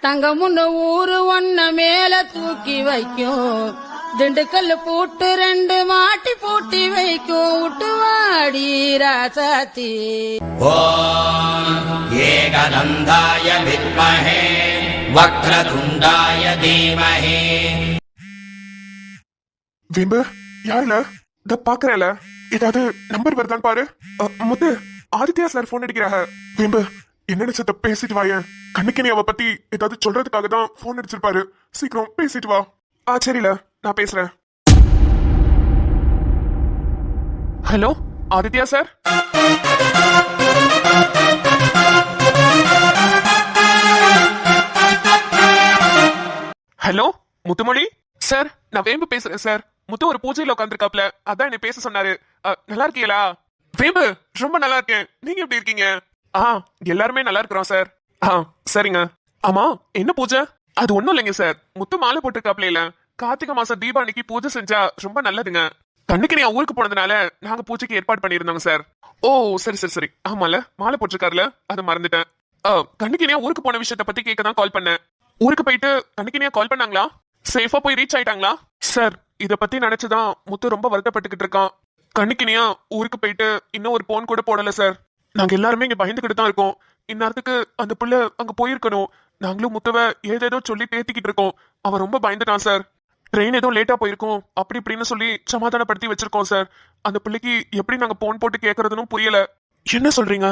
தங்கமுன்னு ஊரு ஒன்ன மேல தூக்கி வைக்கும், திண்டுக்கல் பூட்டு 2 மாட்டி பூட்டி வைக்கும், விட்டுவாடி ராசாத்தி. ஓம் ஏகதந்தாய வித்மஹே வக்ரதுண்டாய தீமஹி. வேம்பு யாருல இத பாக்குறல, ஏதாவது நம்பர் வருதான்னு பாரு. முத்து, ஆதித்யா சார் போன் அடிக்கிறாங்க. வேம்பு என்ன நினைச்சத பேசிட்டு வாயேன். கண்ணுக்கு நீ அவ பத்தி ஏதாவது சொல்றதுக்காக தான் போன் அடிச்சிருப்பாரு. சீக்கிரம் பேசிட்டு வா. சரில, நான் பேசுறேன். Hello Aditya sir. Hello Muthumozhi sir, நான் வேம்பு பேசுறேன் சார். முத்து ஒரு பூஜையில உட்காந்துருக்காப்ல, அதான் என்ன பேச சொன்னாரு. நல்லா இருக்கீங்களா? வேம்பு ரொம்ப நல்லா இருக்கேன். நீங்க எப்படி இருக்கீங்க? எல்லாருமே நல்லா இருக்கிறோம் சார். சரிங்க. ஆமா, என்ன பூஜை? அது ஒண்ணும் இல்லைங்க சார், முத்து மாலை போட்டிருக்காப்ல இல்ல, கார்த்திகை மாசம் தீபாவளிக்கு பூஜை செஞ்சா ரொம்ப நல்லதுங்க. கண்ணுக்கு நீ ஊருக்கு போனதுனால நாங்க பூஜைக்கு ஏற்பாடு பண்ணிருந்தோங்க சார். ஓ சரி சரி சரி. ஆமால, மாலை போட்டிருக்காருல, அதை மறந்துட்டேன். கண்ணுக்கு நீ ஊருக்கு போன விஷயத்த பத்தி கேட்க தான் கால் பண்ணேன். ஊருக்கு போயிட்டு கண்ணுக்கு நீ கால் பண்ணாங்களா? சேஃபா போய் ரீச் ஆயிட்டாங்களா? சார் இத பத்தி நினைச்சுதான் முத்து ரொம்ப வருத்தப்பட்டுக்கிட்டு இருக்கான். கண்ணுக்கினியா ஊருக்கு போயிட்டு இன்னும் ஒரு போன் கூட போடல சார். நாங்க எல்லாருமே இங்க பயந்துகிட்டு தான் இருக்கோம். இந்நேரத்துக்கு அந்த புள்ள அங்க போயிருக்கணும். நாங்களும் முத்துவ ஏதேதோ சொல்லி பேத்திக்கிட்டு இருக்கோம். அவன் ரொம்ப பயந்துட்டான் சார். ட்ரெயின் ஏதோ லேட்டா போயிருக்கோம் அப்படி இப்படின்னு சொல்லி சமாதானப்படுத்தி வச்சிருக்கோம் சார். அந்த பிள்ளைக்கு எப்படி நாங்க போன் போட்டு கேட்கறதுன்னு புரியல. என்ன சொல்றீங்க?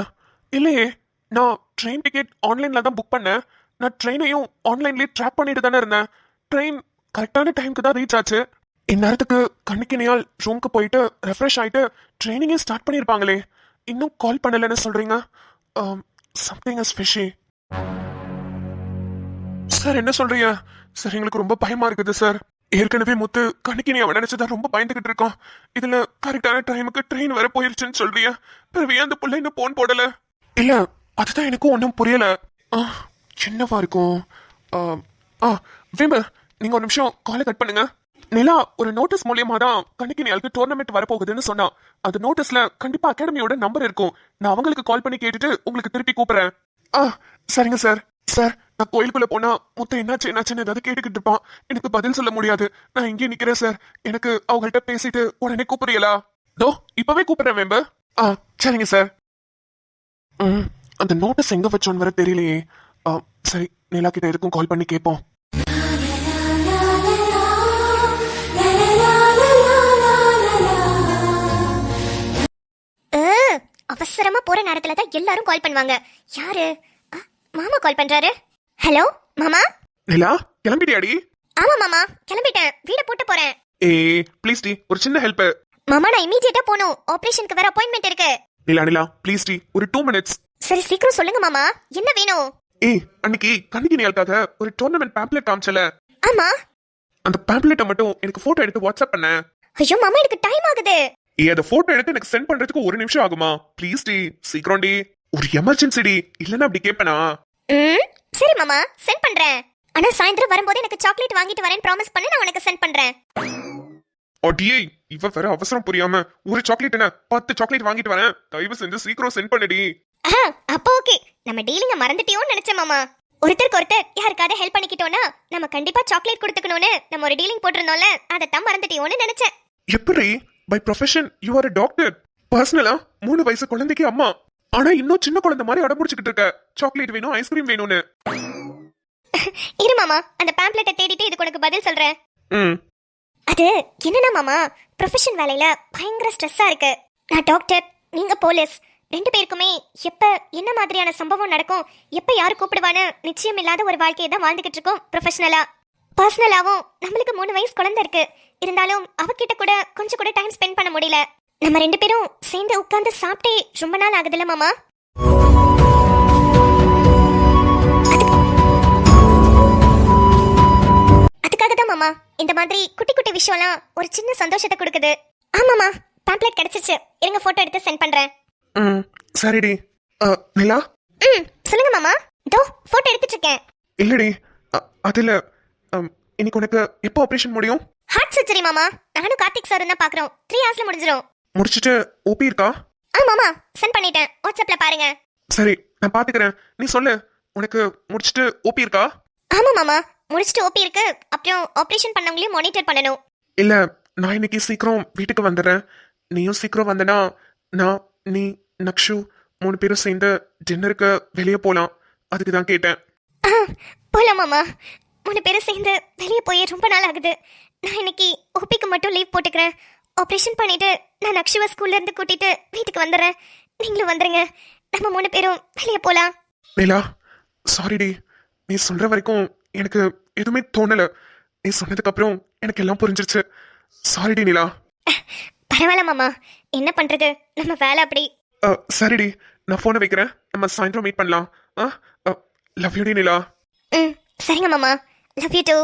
இல்லையே, நான் ட்ரெயின் டிக்கெட் ஆன்லைன்ல தான் புக் பண்ணேன். நான் ட்ரெயினையும் ஆன்லைன்லயே ட்ராக் பண்ணிட்டு தானே இருந்தேன். ட்ரெயின் கரெக்டான டைமுக்கு தான் ரீச் ஆச்சு. இந்நேரத்துக்கு கண்ணுக்கினியால் ரூம்க்கு போயிட்டு ரெஃப்ரெஷ் ஆயிட்டு ட்ரைனிங்கே ஸ்டார்ட் பண்ணிருப்பாங்களே. இன்னும் கால் பண்ணலன்னு சொல்றீங்க. Something is fishy. சார் என்ன சொல்றீங்க? சார் எங்களுக்கு ரொம்ப பயமா இருக்குது சார். ஏற்கனவே முத்து கண்ணுக்கினியா நினைச்சுதான் ரொம்ப பயந்துகிட்டு இருக்கோம். இதுல கரெக்டான டைமுக்கு ட்ரெயின் வர போயிருச்சுன்னு சொல்றீங்க. பிறகு அந்த புள்ள இன்னும் போன் போடல. இல்ல, அதுதான் எனக்கும் ஒன்றும் புரியல. என்னவா இருக்கும்? வேம்பு, நீங்க ஒரு நிமிஷம் காலை கட் பண்ணுங்க. நிலா ஒரு நோட்டீஸ் மூலியமா தான் கண்ணுக்கினியாளுக்கு டோர்னமெண்ட் வரப்போகுதுன்னு சொன்னா. அந்த நோட்டீஸ்ல கண்டிப்பா அகாடமியோட நம்பர் இருக்கும். நான் அவங்களுக்கு கால் பண்ணி கேட்டுட்டு உங்களுக்கு திருப்பி கூப்பிடுறேன். சரிங்க சார். சார், நான் கோயிலுக்குள்ள போனா மொத்தம் என்னாச்சுன்னு ஏதாவது கேட்டுக்கிட்டு இருப்பான். எனக்கு பதில் சொல்ல முடியாது. நான் இங்கே நிக்கிறேன் சார். எனக்கு அவங்கள்ட்ட பேசிட்டு உடனே கூப்பிடுறீங்களா? தோ இப்பவே கூப்பிடுறேன் வேம்பு. சரிங்க சார். அந்த நோட்டீஸ் எங்க வச்சோன்னு வர தெரியலையே. சரி, நிலா கிட்ட எதுக்கும் கால் பண்ணி கேட்போம். அவசரமா போற நேரத்துல தான் எல்லாரும் கால் பண்ணுவாங்க. யாரு? மாமா கால் பண்றாரு. ஹலோ மாமா. நிலா, கிளம்பிட்டியாடி? ஆமா மாமா, கிளம்பிட்டேன். வீட போட்டு போறேன். ப்ளீஸ் டி, ஒரு சின்ன ஹெல்ப். மாமா, நான் இமிடியேட்டா போணும். ஆபரேஷனுக்கு வேற அப்பாயின்ட்மென்ட் இருக்கு. நிலா ப்ளீஸ் டி, ஒரு 2 minutes. சரி, சீக்கிரம் சொல்லுங்க மாமா, என்ன வேணும்? அன்னைக்கு கண்ணுக்கினியாளுக்காக ஒரு டோர்னமெண்ட் பேம்ப்ளெட் காமிச்சல. ஆமா. அந்த பேம்ப்ளெட்டை மட்டும் எனக்கு போட்டோ எடுத்து வாட்ஸ்அப் பண்ண. ஐயோ மாமா, எனக்கு டைம் ஆகுது. அந்த போட்டோ எடுத்து எனக்கு சென்ட் பண்றதுக்கு 1 நிமிஷம் ஆகுமா? ப்ளீஸ் டி, சீக்கிரம் டி. ஒரு எமர்ஜென்சி டி, இல்லன்னா அப்படி கேப்பனா? சரி மாமா, சென்ட் பண்றேன். ஆனா சாயந்தரம் வரும்போது எனக்கு சாக்லேட் வாங்கிட்டு வரேன் ப்ராமிஸ் பண்ணு, நான் உனக்கு சென்ட் பண்றேன். அடியே, இவ வேற அவசரம் புரியாம ஒரு சாக்லேட் என்ன 10 சாக்லேட் வாங்கிட்டு வரேன். தயவு செஞ்சு சீக்கிரம் சென்ட் பண்ணுடி. அப்போ ஓகே. நம்ம டீலிங்க மறந்துட்டியோன்னு நினைச்சேன் மாமா. ஒருத்தருக்கு ஒருத்தர் யாருக்காவது ஹெல்ப் பண்ணிக்கிட்டோம்னா நம்ம கண்டிப்பா சாக்லேட் கொடுத்துக்கணும்னு நம்ம ஒரு டீலிங் போட்டிருந்தோம்ல, அதைத்தான் மறந்துட்டியோன்னு நினைச்சேன். எப்படி? By profession you are a doctor. பர்சனலா 3 வயசு குழந்தைக்கு அம்மா. ஆனா இன்னும் சின்ன குழந்தை மாதிரி அடம்பிடிச்சுக்கிட்டு இருக்க. சாக்லேட் வேணும், ஐஸ்கிரீம் வேணும்னு. இரு மாமா, அந்த பேம்ப்ளெட்டை தேடிட்டு இதுக்கு உனக்கு பதில் சொல்றேன். அது என்னன்னா மாமா, ப்ரொஃபஷன் வேலையில பயங்கர ஸ்ட்ரெஸ்ஸா இருக்கு. நான் டாக்டர், நீங்க போலீஸ். 2 பேருக்குமே எப்ப என்ன மாதிரியான சம்பவம் நடக்கும், எப்ப யாரு கூப்பிடுவான்னு நிச்சயம் இல்லாத ஒரு வாழ்க்கையை தான் வாழ்ந்துகிட்டு இருக்கோம் ப்ரொஃபஷனலா. பர்சனலாவும் நம்மளுக்கு 3 வயசு குழந்தை இருக்கு. இருந்தாலும் அவகிட்ட கூட கொஞ்சம் கூட டைம் ஸ்பெண்ட் பண்ண முடியல. நம்ம 2 பேரும் சேர்ந்து உட்கார்ந்து சாப்பிட்டே ரொம்ப நாள் ஆகுதுல்ல மாமா. அதுக்காக தான் மாமா இந்த மாதிரி குட்டி குட்டி விஷயம்லாம் ஒரு சின்ன சந்தோஷத்தை கொடுக்குது. ஆமாமா, பேம்ப்ளெட் கிடைச்சிச்சு. இருங்க போட்டோ எடுத்து சென்ட் பண்றேன். சரிடி. நிலா. சொல்லுங்க மாமா. இதோ போட்டோ எடுத்துட்டு இருக்கேன். இல்லடி, அதுல இன்னைக்கு உனக்கு எப்போ ஆபரேஷன் முடியும்? ஹார்ட் சர்ஜரி மாமா. நானும் கார்த்திக் சார் தான் பாக்குறோம். 3 hours முடிஞ்சிரும். முடிச்சிட்டு ஓபி இருக்கா? மாமா சென்ட் பண்ணிட்டேன். வாட்ஸ்அப்ல பாருங்க. சரி, நான் பாத்துக்கிறேன். நீ சொல்லு, உனக்கு முடிச்சிட்டு ஓபி இருக்கா? ஆமா மாமா, முடிச்சிட்டு ஓபி இருக்கு. அப்புறம் ஆபரேஷன் பண்ணவங்களையும் மானிட்டர் பண்ணணும். இல்ல, நான் இன்னைக்கு சீக்கிரம் வீட்டுக்கு வந்துடுறேன். நீயும் சீக்கிரம் வந்தனா நான், நீ, நக்ஷு 3 பேரும் சேர்ந்து டின்னருக்கு வெளியே போலாம். அதுக்கு தான் கேட்டேன். போலாம் மாமா. 3 பேரும் சேர்ந்து வெளியே போய் ரொம்ப நாள் ஆகுது. நான் இன்னைக்கு ஓபிக்கு மட்டும் லீவ் போட்டுக்கிறேன். ஆபரேஷன் பண்ணிட்டு நான் நக்ஷுவ ஸ்கூல்ல இருந்து கூட்டிட்டு வீட்டுக்கு வந்துடுறேன். நீங்களும் வந்துருங்க. நம்ம 3 பேரும் வெளியே போலாம். நிலா, சாரிடி. நீ சொல்ற வரைக்கும் எனக்கு எதுவுமே தோணல. நீ சொன்னதுக்கு அப்புறம் எனக்கு எல்லாம் புரிஞ்சிருச்சு. சாரிடி நிலா. பரவாயில்ல மாமா, என்ன பண்றது, நம்ம வேலை அப்படி. சரிடி, நான் போனை வைக்கிறேன். நம்ம சாயந்தரம் மீட் பண்ணலாம். லவ் யூ டி நிலா. சரிங்க மாமா, லவ் யூ டூ.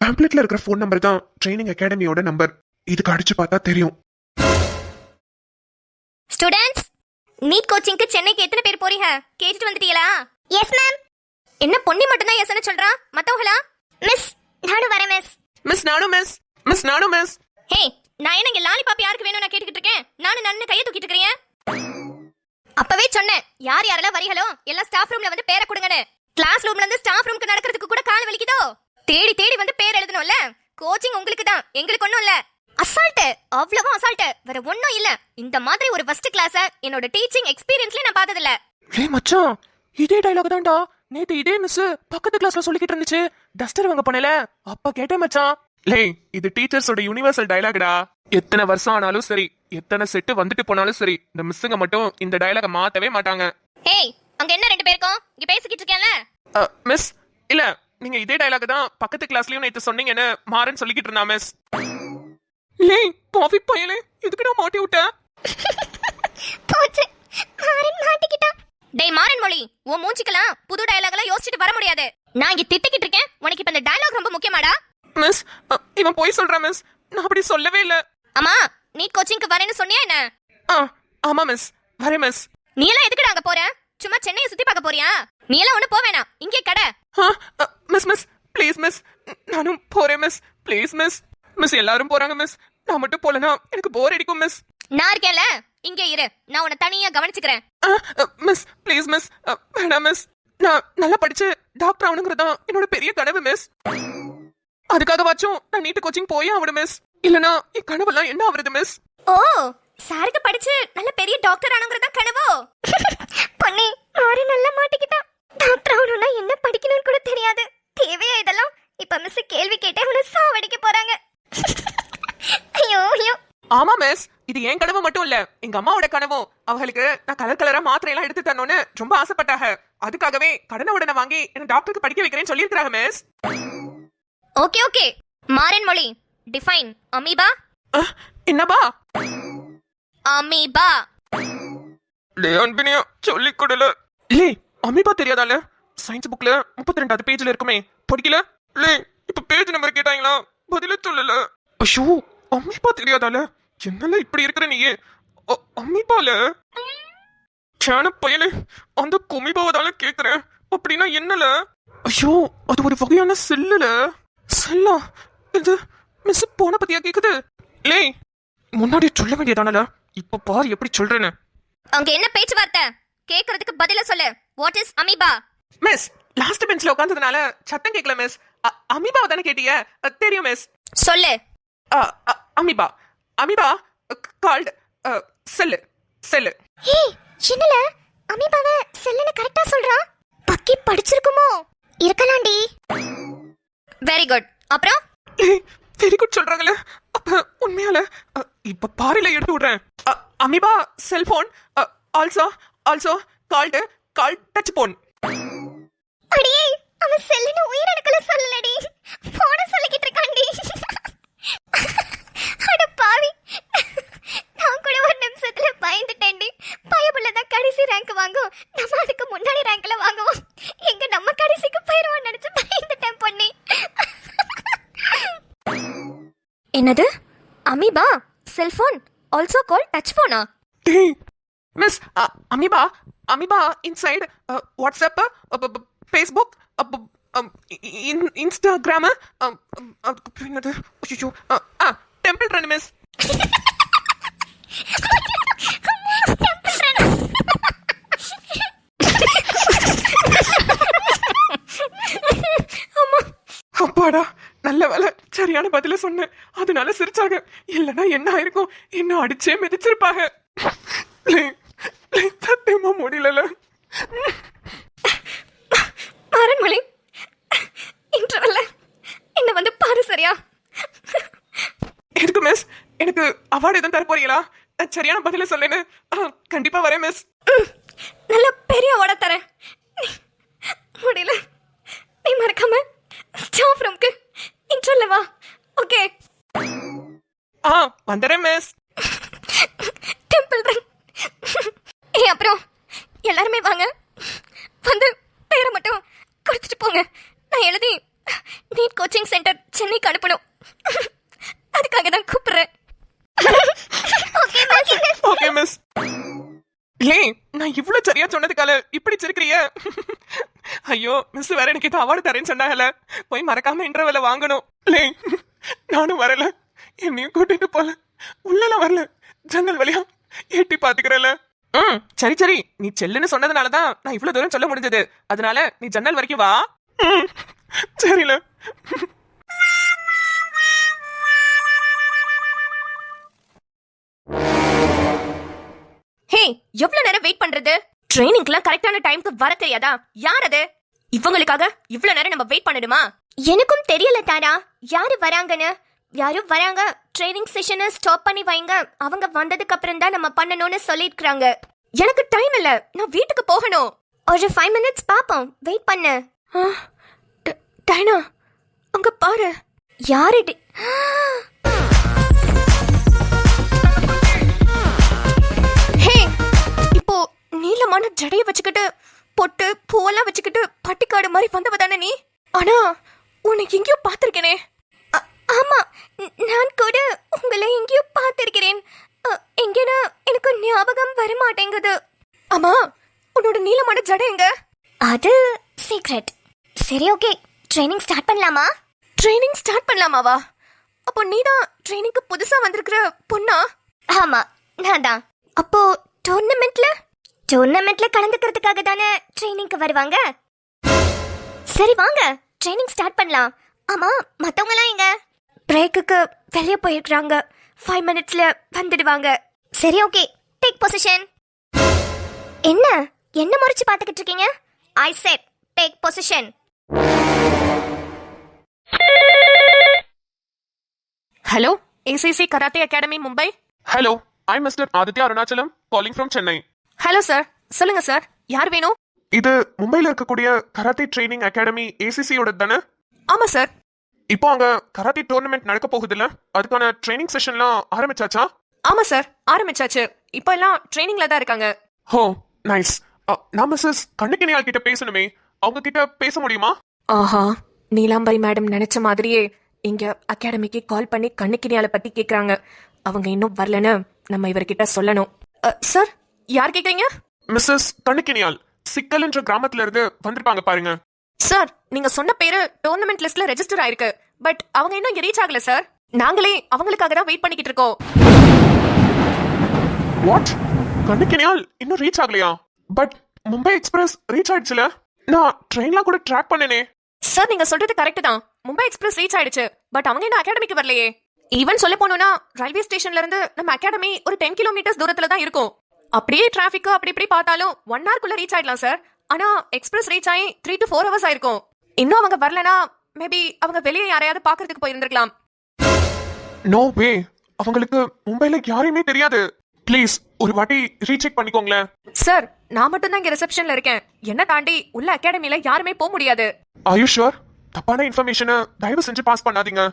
பேம்ப்ளெட்ல இருக்கிற ஃபோன் நம்பர் தான் ட்ரைனிங் அகாடமியோட நம்பர். இதுக்கு அடிச்சு பார்த்தா தெரியும். ஸ்டூடண்ட்ஸ், நீட் கோச்சிங்க்கு சென்னைக்கு எத்தனை பேர் போறீங்க? கேட்டுட்டு வந்துட்டீங்களா? Yes ma'am. என்ன பொன்னி மட்டும் தான் எஸ்னு சொல்றா, மத்தவங்களா? மிஸ், நானும் வரேன் மிஸ். மிஸ் நானும் மிஸ். மிஸ் நானும் மிஸ். ஹே, நான் என்ன இங்க லாலிபாப் யாருக்கு வேணும் நான் கேட்டுக்கிட்டு இருக்கேன். நானும் நன்னு கையை தூக்கிட்டு இருக்கேன். அப்பவே சொன்னேன், யார் யாரெல்லாம் வரீங்களோ எல்லாம் ஸ்டாஃப் ரூம்ல வந்து பேரை கொடுங்கன்னு. கிளாஸ் ரூம்ல இருந்து ஸ்டாஃப் ரூமுக்கு நடக்கிறதுக்கு கூட கால் வலிக்குதோ? தேடி தேடி வந்து பேர் எழுதணும்ல. கோச்சிங் உங்களுக்கு தான், எங்களுக்கு ஒண்ணும் இல்ல. அசால்ட், அவ்வளவு அசால்ட், வேற ஒண்ணும் இல்ல. இந்த மாதிரி ஒரு ஃபர்ஸ்ட் கிளாஸ என்னோட டீச்சிங் எக்ஸ்பீரியன்ஸ்ல நான் பார்த்தது இல்ல. ஏய் மச்சான், இதே டயலாக் தான்டா நேத்து இதே மிஸ் பக்கத்து கிளாஸ்ல சொல்லிக்கிட்டு இருந்துச்சு. டஸ்டர் வாங்க போனல, அப்ப கேட்டேன் மச்சான். லே, இது டீச்சர்ஸோட யுனிவர்சல் டயலாக்டா. எத்தனை வருஷம் ஆனாலும் சரி, எத்தனை செட்டு வந்துட்டு போனாலும் சரி, இந்த மிஸ்ஸுங்க மட்டும் இந்த டயலாக மாத்தவே மாட்டாங்க. ஹேய், அங்க என்ன 2 பேருக்கும் இங்க பேசிக்கிட்டு இருக்கேன்ல? மிஸ், இல்ல, நீங்க இதே டயலாக் தான் பக்கத்து கிளாஸ்லயும் நேத்து சொன்னீங்கன்னு மாறன் சொல்லிக்கிட்டு இருந்தா மிஸ். லே, காஃபி பையலே, இதுக்கு நான் மாட்டி விட்டேன். போச்சு, மாறன் மாட்டிக்கிட்டான். டேய் மாறன் மொழி, உன் மூஞ்சிக்கலாம் புது டயலாக்லாம் யோசிச்சுட்டு வர முடியாது. நான் இங்க திட்டிக்கிட்டு இருக்கேன், உனக்கு இப்ப இந்த டயலாக் ரொம்ப முக்கியமாடா? மிஸ், இவன் போய் சொல்றான் மிஸ். நான் அப்படி சொல்லவே இல்ல. அம்மா, நீட் கோச்சிங்க்கு வரேன்னு சொன்னியா என்ன? ஆமா மிஸ், வரேன் மிஸ். நீ எல்லாம் எதுக்குடா அங்க போற? சும்மா சென்னையை சுத்தி பார்க்க போறியா? நீ எல்லாம் ஒண்ணு போவேனா, இங்கே கடை. மிஸ் மிஸ் ப்ளீஸ் மிஸ், நானும் போறேன் மிஸ். Please miss. மிஸ் எல்லாரும் போறாங்க மிஸ், நான் மட்டும் போலனா எனக்கு போர் அடிக்கும் மிஸ். நான் இருக்கேன்ல, இங்கே இரு, நான் உன்னை தனியா கவனிச்சுக்கிறேன். மிஸ் ப்ளீஸ் மிஸ், வேணாம் மிஸ். நான் நல்லா படிச்சு டாக்டர் ஆகணுங்கிறது தான் என்னோட பெரிய கனவு மிஸ். அதுக்காகவாச்சும் நான் நீட் கோச்சிங் போய் ஆகணும் மிஸ். இல்லனா என் கனவெல்லாம் என்ன ஆகுறது மிஸ்? ஓ, சாருக்கு படிச்சு நல்ல பெரிய டாக்டர் ஆகணுங்கிறதா கனவோ? பொன்னி, மாறி நல்லா மாட்டிக்கிட்டா. டாக்டர் ஆகணும்னா என்ன படிக்கணும்னு கூட தெரியாது. தேவையா இதெல்லாம்? இப்ப மிஸ் கேள்வி கேட்டே உன்னை சாவடிக்க போறாங்க. ஐயோ ஐயோ. ஆமா மிஸ், இது என் கனவு மட்டும் இல்ல, எங்க அம்மாவோட கனவும். அவங்களுக்கு நான் கலர் கலரா மாத்திரை எல்லாம் எடுத்து தரணும்னு ரொம்ப ஆசைப்பட்டாங்க. அதுக்காகவே கடனை உடனே வாங்கி என்ன டாக்டருக்கு படிக்க வைக்கிறேன்னு சொல்லியிருக்காங்க மிஸ். ஓகே ஓகே, மாறன் மொழி, டிஃபைன் அமீபா. என்னபா? அமீபா. லே அன்பினியா, சொல்லி கொடுல. லே, அமீபா தெரியாதால? சயின்ஸ் புக்ல 32வது பேஜ்ல இருக்குமே, படிக்கல? லே, இப்ப பேஜ் நம்பர் கேட்டாங்களா, பதில சொல்லல. ஐயோ, அமீபா தெரியாதால? என்னல இப்படி இருக்கிற நீயே? அமீபால சான பையலே, அந்த கொமிபாவதால கேக்குறேன். அப்படின்னா என்னல? ஐயோ, அது ஒரு வகையான செல்லுல. செல்லா? இது மிஸ் போன பத்தியா கேக்குது? லே, முன்னாடி சொல்ல வேண்டியதானல, இப்ப பாரு எப்படி சொல்றேன்னு. அங்க என்ன பேச்சுவார்த்தை? கேக்குறதுக்கு பதில சொல்லு. What is amoeba? Miss, last பெஞ்ச்ல உட்கார்ந்ததுனால சத்தம் கேட்கல மிஸ். அமீபாவை தானே கேட்டீங்க? தெரியும் மிஸ். சொல்லு. Amoeba, amoeba called cell. Cell. ஏய், என்னல அமீபாவை செல்லுன்னு கரெக்ட்டா சொல்றா? பக்கி படிச்சிருக்குமோ? இருக்கலாம்டி. Very good. அப்புறம் வெரி குட் சொல்றாங்களே, அப்ப உண்மையால இப்ப பாரில எடுத்து விடுறேன். Amoeba cellphone also called touch phone. அடியே, அவன் செல்லுன்னு உயிரணுக்கள சொல்லலடி, போன சொல்லிக்கிட்டு இருக்கான்டி. அட பாவி, நான் கூட ஒரு நிமிஷத்துல பயந்துட்டேன்டி. பயபுள்ளதான் கடைசி ரேங்க் வாங்கும், நம்ம அதுக்கு முன்னாடி ரேங்க்ல வாங்குவோம். எங்க நம்ம கடைசிக்கு போயிடுவோம் நினைச்சு பயந்துட்டேன் பொன்னி. என்னது? Amoeba cellphone also call touch போனா? Miss, amoeba inside WhatsApp, Facebook, Instagram அதுக்கு என்னது ஐயோ டெம்பிள் ரன் மிஸ் அப்பாடா நல்ல வேலை சரியான பதில சொன்னேன் அதனால சிரிச்சாங்க இல்லைன்னா என்ன ஆயிருக்கும் இன்னும் அடிச்சே மிதிச்சிருப்பாங்க சத்தியமா முடியல அரண்மனை இன்டர்வல்ல என்ன வந்து பாரு சரியா எதுக்கு மிஸ் எனக்கு அவார்டு எதுவும் தர போறீங்களா நான் சரியான பதில சொல்லேன்னு கண்டிப்பா வரேன் மிஸ் நல்ல பெரிய அவார்டா தரேன் முடியல நீ மறக்காம ஸ்டாஃப் ரூம்க்கு இன்டர்வல்ல வா ஓகே வந்துடுறேன் மிஸ் டெம்பிள் ரன் அப்புறம் எல்லாருமே வாங்க வந்து பேரை மட்டும் கொடுத்துட்டு போங்க நான் எழுதி நீட் கோச்சிங் சென்டர் சென்னைக்கு அனுப்பணும் அதுக்காக தான் கூப்பிடுறேன் ஓகே மிஸ் லே நான் இவ்வளவு சரியா சொன்னதுக்கால இப்படி சிரிக்கிறிய ஐயோ மிஸ் வேற எனக்கு இது அவார்டு தரேன்னு சொன்னாங்கல்ல போய் மறக்காம இன்டர்வெல்ல வாங்கணும் லே நானும் வரல என்னையும் கூட்டிட்டு போல உள்ளலாம் வரல ஜன்னல் வழியா எட்டி பாத்துக்கிறல சரி சரி நீ செல்லுன்னு சொன்னதுனாலதான் நான் இவ்வளவு தூரம் சொல்ல முடிஞ்சது அதனால நீ ஜன்னல் வரைக்கும் வா சரில ஹே எவ்வளவு நேரம் வெயிட் பண்றது ட்ரெயினிங்க்குலாம் கரெக்டான டைம்க்கு வர தெரியாதா யார் அது இவங்களுக்காக இவ்வளவு நேரம் நம்ம வெயிட் பண்ணணுமா எனக்கும் தெரியல தாரா யாரு வராங்கன்னு யாரும் வராங்க ட்ரைனிங் செஷனை ஸ்டாப் பண்ணி வைங்க அவங்க வந்ததுக்கு அப்புறம் தான் நம்ம பண்ணணும்னு சொல்லிருக்காங்க எனக்கு டைம் இல்ல நான் வீட்டுக்கு போகணும் ஒரு 5 minutes பாப்போம் வெயிட் பண்ணு டைனா அங்க பாரு யாரு ஹே இப்போ நீலமான ஜடைய வச்சுக்கிட்டு பொட்டு பூவெல்லாம் வச்சுக்கிட்டு பட்டிக்காடு மாதிரி வந்தவ தானே நீ ஆனா உனக்கு எங்கேயோ பார்த்திருக்கேனே ஆமா நான் கூட உங்களை எங்கேயோ பார்த்திருக்கிறேன் எங்கேனா எனக்கு ஞாபகம் வர மாட்டேங்குது ஆமா உன்னோட நீலமான ஜடை எங்க அது சீக்ரெட் சரி ஓகே ட்ரைனிங் ஸ்டார்ட் பண்ணலாமா ட்ரைனிங் ஸ்டார்ட் பண்ணலாமாவா அப்போ நீதான் ட்ரைனிங்க்கு புதுசா வந்திருக்கிற பொண்ணா ஆமா நான் தான் அப்போ டோர்னமெண்ட்ல கலந்துக்கிறதுக்காக தானே ட்ரைனிங்க்கு வருவாங்க சரி வாங்க ட்ரைனிங் ஸ்டார்ட் பண்ணலாம் ஆமா மத்தவங்கலாம் எங்க பிரேக்குக்கு வெளியே போயிருக்காங்க 5 minutesல வந்துடுவாங்க சரி ஓகே டேக் பொசிஷன் என்ன முறைச்சு பார்த்துக்கிட்டு இருக்கீங்க ஐ set take position hello ACC karate academy Mumbai hello I mister Aditya Arunachalam calling from Chennai hello sir சொல்லுங்க சார் யார் வேணும் இது மும்பைல இருக்கக்கூடிய கராத்தே ட்ரைனிங் அகாடமி ஏசிசியோட தானே ஆமா சார் இப்போ அங்க கராத்தே டோர்னமெண்ட் நடக்க போகுதுல்ல அதுக்கான ட்ரைனிங் செஷன்லாம் ஆரம்பிச்சாச்சா ஆமா சார் ஆரம்பிச்சாச்சு இப்போ எல்லாம் ட்ரைனிங்ல தான் இருக்காங்க ஹோ நைஸ் நான் மிஸ்ஸஸ் கண்ணுக்கினியால் கிட்ட பேசணுமே அவங்க கிட்ட பேச முடியுமா ஆஹா நீலாம்பரி மேடம் நினைச்ச மாதிரியே இங்க அகாடமிக்கு கால் பண்ணி கண்ணுக்கினியால பத்தி கேக்குறாங்க அவங்க இன்னும் வரலன்னு நம்ம இவர்கிட்ட சொல்லணும் சார் யார் கேக்குறீங்க மிஸ்ஸஸ் கண்ணுக்கினியால் சிக்கல் என்ற கிராமத்துல இருந்து வந்திருப்பாங்க பாருங்க சார் நீங்க சொன்ன பேரு டோர்னமெண்ட் லிஸ்ட்ல ரெஜிஸ்டர் ஆயிருக்கு பட் அவங்க இன்னும் இங்க ரீச் ஆகல சார் நாங்களே அவங்களுக்காக தான் வெயிட் பண்ணிக்கிட்டு இருக்கோம் வாட் கண்ணுக்கினியால் இன்னும் ரீச் ஆகலையா பட் மும்பை எக்ஸ்பிரஸ் ரீச் ஆயிடுச்சுல நான் ட்ரெயின்லாம் கூட ட்ராக் பண்ணனே சார் நீங்க சொல்றது கரெக்ட் தான் மும்பை எக்ஸ்பிரஸ் ரீச் ஆயிடுச்சு பட் அவங்க இன்னும் அகாடமிக்கு வரலையே ஈவன் சொல்ல போனோம்னா ரயில்வே ஸ்டேஷன்ல இருந்து நம்ம அகாடமி ஒரு 10 kilometers தூரத்துல தான் இருக்கும் அப்படியே டிராபிக் அப்படி இப்படி பார்த்தாலும் 1 hour குள்ள ரீச் ஆயிடலாம் சார் ஆனா எக்ஸ்பிரஸ் ரீச் ஆகி 3 to 4 hours ஆயிருக்கும் இன்னும் அவங்க வரலனா மேபி அவங்க வெளியே யாரையாவது பாக்குறதுக்கு போயிருந்திருக்கலாம் நோ வே அவங்களுக்கு மும்பைல யாரையுமே தெரியாது ப்ளீஸ் ஒரு வாட்டி ரீசெக் பண்ணிக்கோங்களேன் சார் நான் மட்டும் தான் இங்க ரிசப்ஷன்ல இருக்கேன் என்ன தாண்டி உள்ள அகாடமில யாருமே போக முடியாது ஆர் யூ ஷூர் தப்பான இன்ஃபர்மேஷனை தயவு செஞ்சு பாஸ் பண்ணாதீங்க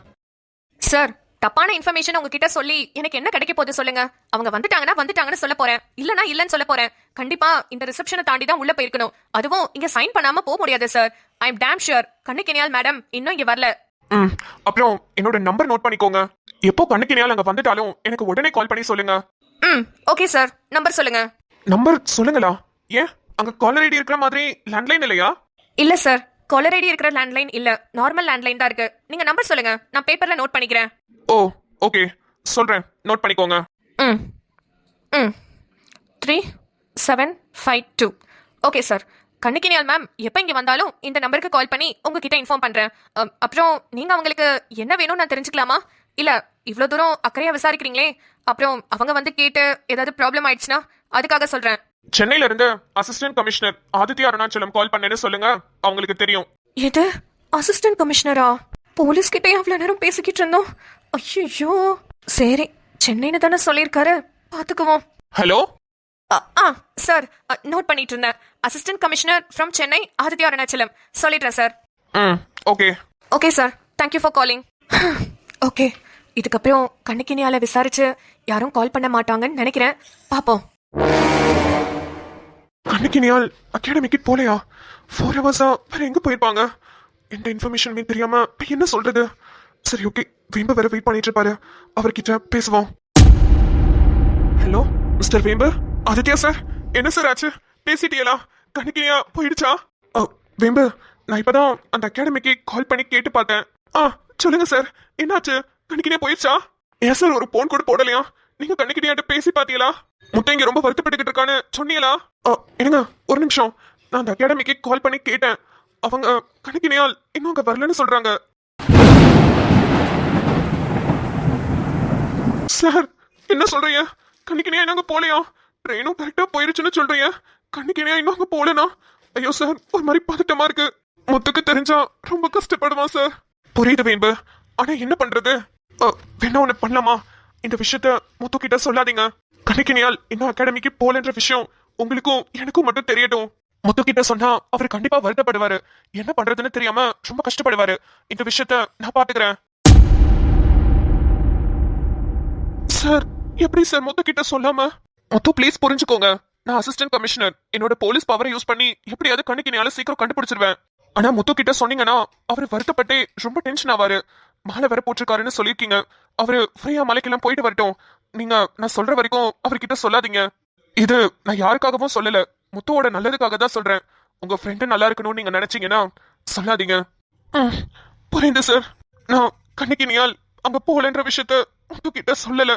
சார் தப்பான இன்ஃபர்மேஷன் உங்ககிட்ட சொல்லி எனக்கு என்ன கிடைக்க போகுது சொல்லுங்க அவங்க வந்துட்டாங்கன்னு சொல்ல போறேன் இல்லனா இல்லன்னு சொல்ல போறேன் கண்டிப்பா இந்த ரிசப்ஷனை தாண்டி தான் உள்ள போயிருக்கணும் அதுவும் இங்க சைன் பண்ணாம போக முடியாது sir I am damn sure கண்ணுக்கினியால் மேடம் இன்னும் இங்க வரல அப்புறம் என்னோட நம்பர் நோட் பண்ணிக்கோங்க எப்போ கண்ணுக்கினியால் அங்க வந்துட்டாலும் எனக்கு உடனே கால் பண்ணி சொல்லுங்க ஓகே சார் நம்பர் சொல்லுங்க நம்பர் சொல்லுங்களா ஏன் அங்க காலர் ஐடி இருக்கிற மாதிரி லேண்ட்லைன் இல்லையா இல்ல சார் காலர் ஐடி இருக்கிற லேண்ட்லைன் இல்ல, நார்மல் லேண்ட்லைன் தான் இருக்கு. நீங்க நம்பர் சொல்லுங்க, நான் பேப்பர்ல நோட் பண்ணிக்கிறேன். ஓ ஓகே, சொல்றேன், நோட் பண்ணிக்கோங்க. ம் ம் 3752. Okay sir. கண்ணிக்கினியால் மேம் எப்போ இங்கே வந்தாலும் இந்த நம்பருக்கு கால் பண்ணி உங்ககிட்ட இன்ஃபார்ம் பண்ணுறேன். அப்புறம் நீங்கள் அவங்களுக்கு என்ன வேணும்னு நான் தெரிஞ்சுக்கலாமா? இல்லை இவ்வளோ தூரம் அக்கறையாக விசாரிக்கிறீங்களே, அப்புறம் அவங்க வந்து கேட்டு ஏதாவது ப்ராப்ளம் ஆயிடுச்சுன்னா அதுக்காக சொல்கிறேன். சென்னையில இருந்து அசிஸ்டன்ட் கமிஷனர் ஆதித்யா அருணாச்சலம் கால் பண்ணேன்னு சொல்லுங்க, அவங்களுக்கு தெரியும். எது அசிஸ்டன்ட் கமிஷனரா? போலீஸ் கிட்டே அவ்வளோ நேரம் பேசிக்கிட்டு இருந்தோம். ஐயோ சரி, சென்னைன்னு தானே சொல்லியிருக்காரு, பார்த்துக்குவோம். ஹலோ சார், நோட் பண்ணிட்டு இருந்தேன். Assistant commissioner from Chennai Aditya Arunachalam சொல்லிடுறேன் sir. Okay okay sir, thank you for calling. Okay, இதுக்கப்புறம் கண்ணிக்கினியால விசாரிச்சு யாரும் கால் பண்ண மாட்டாங்கன்னு நினைக்கிறேன். பாப்போம். கண்ணிக்கினியால் அகாடமிக்கு போலையா? 4 ஹவர்ஸா வேற எங்க போயிருப்பாங்க? எந்த இன்ஃபர்மேஷனுமே தெரியாம இப்ப என்ன சொல்றது? சரி ஓகே, வேம்பு வேற வெயிட் பண்ணிட்டு இருப்பாரு, அவர்கிட்ட பேசுவோம். ஹலோ மிஸ்டர் வேம்பு. ஆதித்யா சார், என்ன சார் ஆச்சு? பேசிட்டீங்களா? கண்ணிக்கினியா போயிடுச்சா? வேம்பு, நான் இப்பதான் அந்த அகாடமிக்கு கால் பண்ணி கேட்டு பார்த்தேன். சொல்லுங்க சார், என்னாச்சு? கண்ணிக்கினியா போயிடுச்சா? ஏன் சார் ஒரு போன் கூட போடலையா? நீங்க கண்ணிக்கினியாட்ட பேசி பாத்தீங்களா? முத்தைங்க ரொம்ப வருத்தப்பட்டுக்கிட்டு இருக்கான்னு சொன்னீங்களா? என்னங்க ஒரு நிமிஷம், நான் அந்த அகாடமிக்கு கால் பண்ணி கேட்டேன். அவங்க கண்ணிக்கினியால் இன்னும் அங்க வரலன்னு சொல்றாங்க. சார் என்ன சொல்றீங்க? கண்ணிக்கினியா இன்னும் அங்க போலையா? ட்ரெயினும் கரெக்டா போயிருச்சுன்னு சொல்றீங்க, கண்ணிக்கினியா இன்னும் அங்க போலனா? ஐயோ சார், ஒரு மாதிரி பதட்டமா இருக்கு. முத்துக்கு தெரிஞ்சா ரொம்ப கஷ்டப்படுவான் சார். புரியுது வேம்பு, ஆனா என்ன பண்றது? வேணா ஒண்ணு பண்ணலாமா? இந்த விஷயத்த முத்து கிட்ட சொல்லாதீங்க. கண்ணிக்கினியால் இன்னும் அகாடமிக்கு போலன்ற விஷயம் உங்களுக்கும் எனக்கும் மட்டும் தெரியட்டும். முத்து கிட்ட சொன்னா அவர் கண்டிப்பா வருத்தப்படுவாரு. என்ன பண்றதுன்னு தெரியாம ரொம்ப கஷ்டப்படுவாரு. இந்த விஷயத்த நான் பாத்துக்கிறேன். சார் எப்படி சார் முத்து கிட்ட சொல்லாம? முத்து ப்ளீஸ் புரிஞ்சுக்கோங்க, நான் அசிஸ்டன்ட் கமிஷனர். என்னோட போலீஸ் பவரை யூஸ் பண்ணி எப்படியாவது கண்ணிக்கினியால சீக்கிரம் கண்டுபிடிச்சிருவேன். ஆனா முத்து கிட்ட சொன்னீங்கன்னா அவர் வருத்தப்பட்டு ரொம்ப டென்ஷன் ஆவாரு. மாலை வர போட்டிருக்காருன்னு சொல்லியிருக்கீங்க. அவரு ஃப்ரீயா மலைக்கெல்லாம் போயிட்டு வரட்டும். நீங்க நான் சொல்ற வரைக்கும் அவர்கிட்ட சொல்லாதீங்க. இது நான் யாருக்காகவும் சொல்லல, முத்துவோட நல்லதுக்காக தான் சொல்றேன். உங்க ஃப்ரெண்டு நல்லா இருக்கணும்னு நீங்க நினைச்சீங்கன்னா சொல்லாதீங்க. புரியுது சார். நான் கண்ணிக்கினியால் அங்க போகலன்ற விஷயத்த முத்து கிட்ட சொல்லல.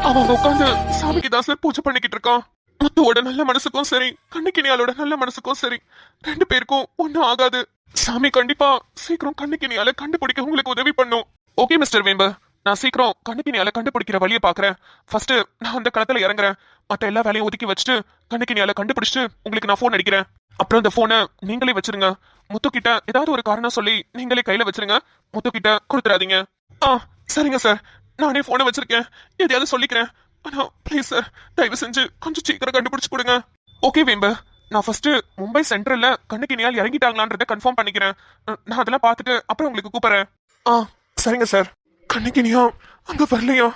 அவங்க உட்காந்து சாமிக்கு தான் சார் பூஜை பண்ணிக்கிட்டு இருக்கான். முத்துவோட நல்ல மனசுக்கும் சரி, கண்ணிக்கினியாலோட நல்ல மனசுக்கும் சரி, 2 பேருக்கும் ஒன்னும் ஆகாது. சாமி கண்டிப்பா சீக்கிரம் கண்ணிக்கினியால கண்டுபிடிக்க உங்களுக்கு உதவி பண்ணும். ஓகே மிஸ்டர் வேம்பு, நான் சீக்கிரம் கண்ணிக்கினியால கண்டுபிடிக்கிற வழியை பாக்குறேன். ஃபர்ஸ்ட் நான் அந்த களத்துல இறங்குறேன். மத்த எல்லா வேலையும் ஒதுக்கி வச்சுட்டு கண்ணிக்கினியால கண்டுபிடிச்சிட்டு உங்களுக்கு நான் போன் அடிக்கிறேன். அப்புறம் இந்த போனை நீங்களே வச்சிருங்க. முத்து கிட்ட ஏதாவது ஒரு காரணம் சொல்லி நீங்களே கையில வச்சிருங்க. முத்து கிட்ட கொடுத்துறாதீங்க. சரிங்க சார், நானே போனை வச்சிருக்கேன், எதையாவது சொல்லிக்கிறேன். ஆனா ப்ளீஸ் சார், தயவு செஞ்சு கொஞ்சம் சீக்கிரம் கண்டுபிடிச்சு கொடுங்க. ஓகே வேம்பு, நான் ஃபர்ஸ்ட் மும்பை சென்ட்ரல்ல கண்ணிக்கினியால் இறங்கிட்டாங்களான்றத கன்ஃபார்ம் பண்ணிக்கிறேன். நான் அதெல்லாம் பார்த்துட்டு அப்புறம் உங்களுக்கு கூப்பிடுறேன். சரிங்க சார். கண்ணிக்கினியா அங்க வரலையா?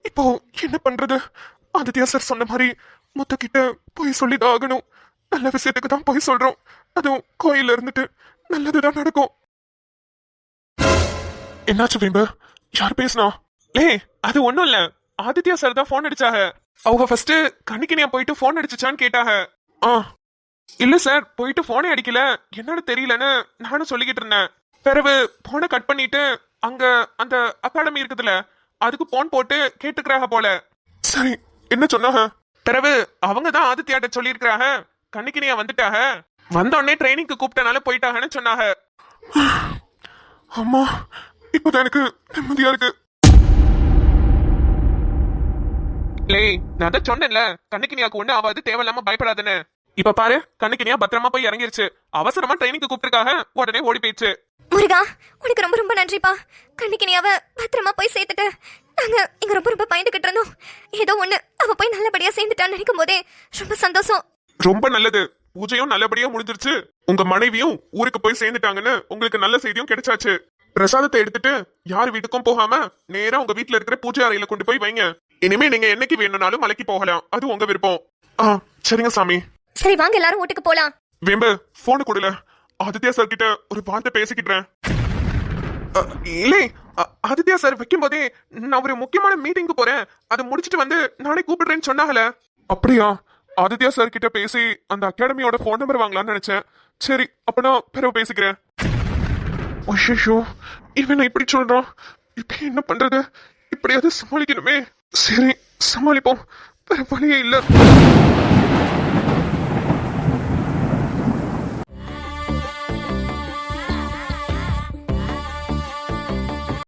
இப்போ என்ன பண்றது? ஆதித்யா சார் சொன்ன மாதிரி முத்து கிட்ட போய் சொல்லிதான் ஆகணும். நல்ல விஷயத்துக்கு தான் போய் சொல்றோம், அதுவும் கோயில்ல இருந்துட்டு நல்லதுதான் நடக்கும். என்னாச்சு வேம்பு? யார் பேசுனா? அது ஒண்ணும் இல்ல, ஆதித்யா சார் தான் போன் அடிச்சாங்க. அவங்க ஃபர்ஸ்ட் கண்ணிக்கினியா போயிட்டு போன் அடிச்சுச்சான்னு கேட்டாங்க. இல்ல சார், போயிட்டு போனே அடிக்கல, என்னன்னு தெரியலன்னு நானும் சொல்லிக்கிட்டு இருந்தேன். பிறகு போனை கட் பண்ணிட்டு அங்க அந்த அகாடமி இருக்குதுல, அதுக்கு போன் போட்டு கேட்டுக்கிறாங்க போல. சரி, என்ன சொன்னாங்க? பிறகு அவங்க தான் ஆதித்யாட்ட சொல்லியிருக்கிறாங்க கண்ணிக்கினியா வந்துட்டாங்க, வந்தோடனே ட்ரைனிங்க்கு கூப்பிட்டனால போயிட்டாங்கன்னு சொன்னாங்க. அம்மா, இப்பதான் எனக்கு நிம்மதியா இருக்கு. நான் தான் சொன்னேன்ல, கண்ணிக்கினியாக்கு ஒண்ணு ஆகாது, தேவையில்லாம பயப்படாதுன்னு. இப்ப பாரு, கண்ணிக்கினியா பத்திரமா போய் இறங்கிருச்சு. அவசரமா ட்ரைனிங்க்கு கூப்பிட்டுருக்காங்க, உடனே ஓடி போயிடுச்சு. முருகா, உனக்கு ரொம்ப ரொம்ப நன்றிப்பா. கண்ணிக்கினியாவ பத்திரமா போய் சேர்த்துட்டு நாங்க இங்க ரொம்ப ரொம்ப பயந்துகிட்டு இருந்தோம். ஏதோ ஒண்ணு அவ போய் நல்லபடியா சேர்ந்துட்டான்னு நினைக்கும் போதே ரொம்ப சந்தோஷம். ரொம்ப நல்லது, பூஜையும் நல்லபடியா முடிஞ்சிருச்சு. உங்க மனைவியும் ஊருக்கு போய் சேர்ந்துட்டாங்கன்னு உங்களுக்கு நல்ல செய்தியும் கிடைச்சாச்சு. பிரசாதத்தை எடுத்துட்டு யார் வீட்டுக்கும் போகாம நேரா உங்க வீட்டுல இருக்கிற பூஜை அறையில கொண்டு போய் வைங்க. இனிமே நீங்க என்னைக்கு வேணும்னாலும் மலைக்கு போகலாம், அது உங்க விருப்பம். சரிங்க சாமி. சரி வாங்க, எல்லாரும் வீட்டுக்கு போலாம். வேம்பு, போனு கொடுல, ஆதித்யா சார் கிட்ட ஒரு வார்த்தை பேசிக்கிட்டேன். இல்லை, ஆதித்யா சார் வைக்கும் போதே நான் ஒரு முக்கியமான மீட்டிங்க்கு போறேன், அதை முடிச்சிட்டு வந்து நானே கூப்பிடுறேன்னு சொன்னாங்கல. அப்படியா? ஆதித்யா சார் கிட்ட பேசி அந்த அகாடமியோட ஃபோன் நம்பர் வாங்கலாம்னு நினைச்சேன். சரி அப்ப நான் பிறகு பேசிக்கிறேன். ஐயோ இவன் இப்படி சொல்றான், இப்ப என்ன பண்றது? இப்படியாவது சமாளிக்கணுமே. சரி சமாளிப்போம், வேற வழியே இல்ல.